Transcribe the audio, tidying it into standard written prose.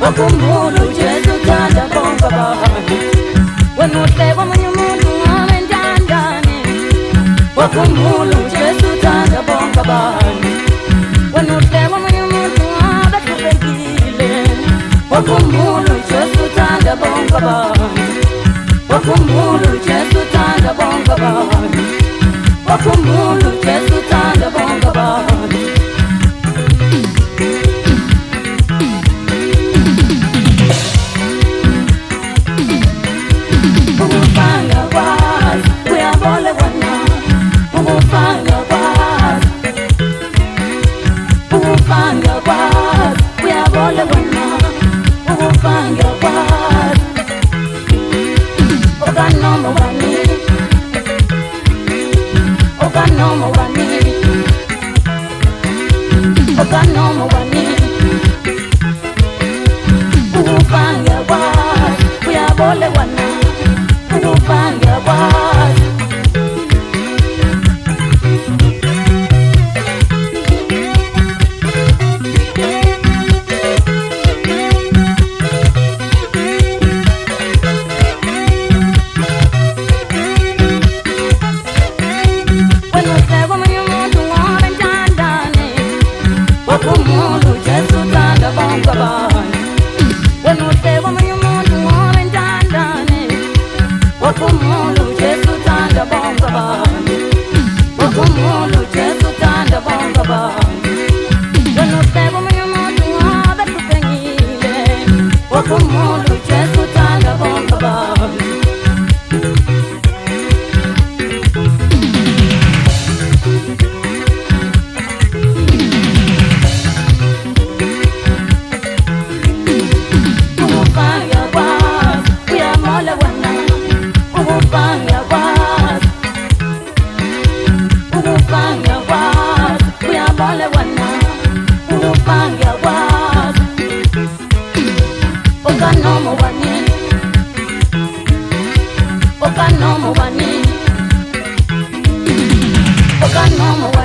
Wakumulo Jesu tanda bonga bahani, wanutewa manyumudu amendandani. Wakumulo Jesu tanda bonga bahani, wanutewa manyumudu abekubegile. Wakumulo Jesu tanda bonga bahani, wakumulo Jesu tanda bonga bahani, wakumulo Jesu tanda bonga bahani. Okanomo wani